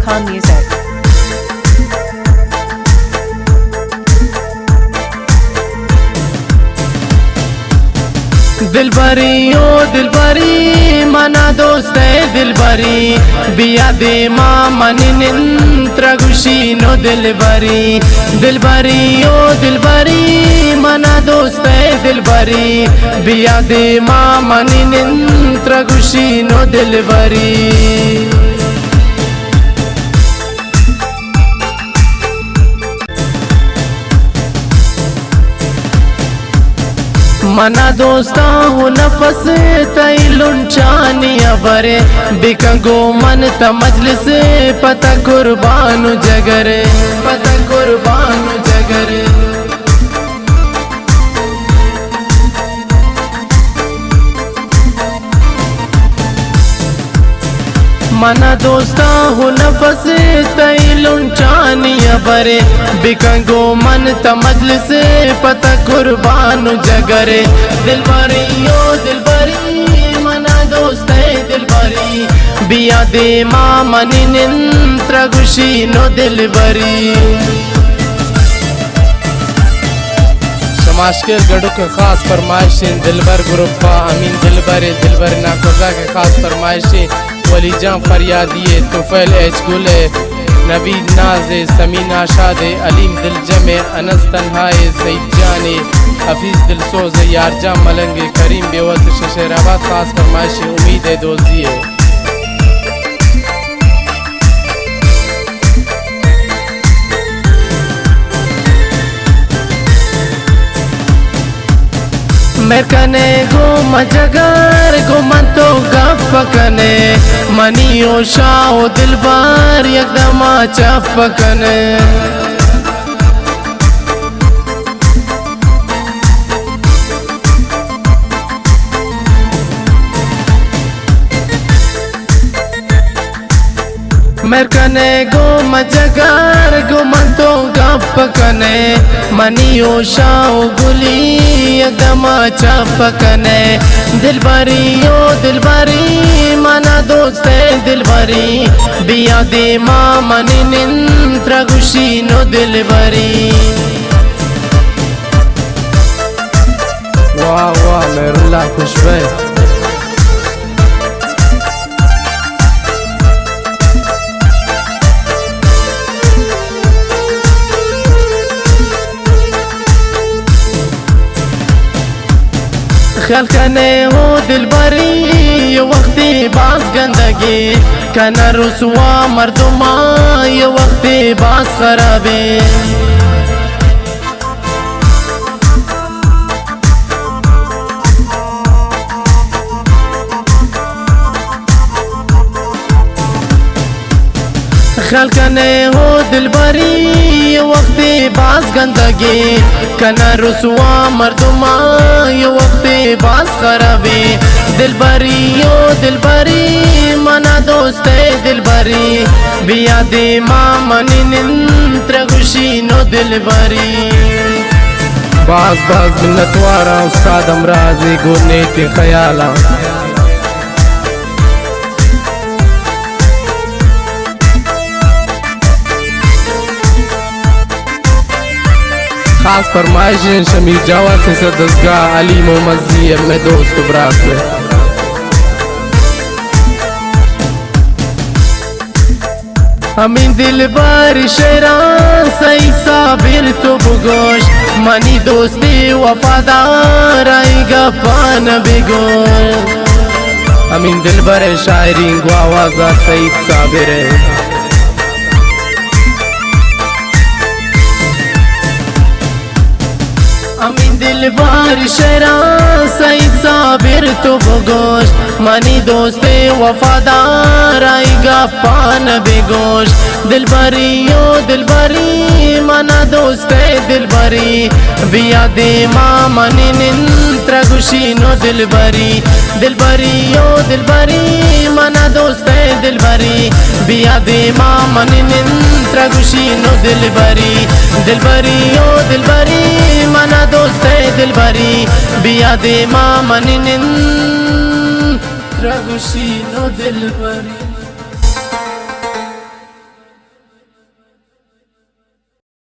Khan Music. दिलबरी ओ दिलबरी मना दोस्त दिलबरी बिया दे माँ मनी निंत्रगुशी नो दिलबरी दिलबरी ओ दिलबरी मना दोस्त दिलबरी बिया दे माँ मनी निंत्रगुशी नो दिलबरी मना दोस्ता हो नफस तैलुंचानिया बरे बिकंगो मन त मजलिस पता कुर्बानु जगरे पता कुर्बानु जगरे मना दोस्ता हो नफस तैलुंचानिया बरे बिकंगो मन त मजलिस पता कुर्बानु जगरे दिलबरी ओ दिलबरी मना दोस्त दिलबरी बिया दे माँ मनी निंत्रगुशी नो दिलबरी समाज के गढ़ों के खास फरमाइशें दिलबर ग्रुपा अमीन दिलबर नाकोजा के खास फरमाइशें वली जान फरियादिए तुफैल एचगुले नवीद नाज़े समीना शादे अलीम दिल जमे अनस तन्हाए सईद जाने हफीज दिल सोज़े यारजा मलंगे करीम बेवत शशराबाद खास फरमाइश उम्मीद है दोजिए मेकने गो मजगर गो मन तो गपकने मनियो शाओ दिलबार एकदम चपकने मेरकने गो मजगर गो मन तो गपकने मनियो शाओ गुली एकदम चपकने दिलबरी ओ दिलबरी मना दोस्त दिलबरी बिया दे माँ मनी निंत्रगुशी नो दिलबरी वाह वाह मेरुल्ला खुशबे ख्याल कने हो दिलबरी ये वक्ती बास गंदगी कना रुसवा मर्दुमा ये वक्ती बास खराबे ख्याल कने हो दिलबरी ये वक्ती बास गंदगी कना रुसवा मर्दुमा ये वक्ती बास खराबे दिलबरी ओ दिलबरी मना दोस्त दिलबरी बिया दे माँ मनी निंत्रगुशी नो दिलबरी बास बास मिन्नतवारा उस्ताद अमराज़ी गुने के ख्याला खास फरमाइशें शमीर जावा से सदस्गाह अली मोहम्मद जी में दोस्त ब्रासले हमीं दिलबर शेरा सही साबिर तो बुगोश मनी दोस्ती वफादार आएगा पान बिगोश हमीं दिलबर शायरी को आवाज़ा सईद साबिर है अमीन दिलबर शेरा सईद साबिर तो बगोश मनी दोस्ते वफादार आएगा पान बेगोश दिलबरी ओ दिलबरी मना दोस्ते दिलबरी बिया दे माँ मनी निंत्रगुशी नो दिलबरी दिलबरी ओ दिलबरी मना दोस्ते दिलबरी बिया दे माँ मनी निंत्रगुशी नो दिलबरी दिलबरी ओ दिलबरी मना दोस्त दिलबरी बिया दे माँ मनी निंत्रगुशी नो दिलबरी।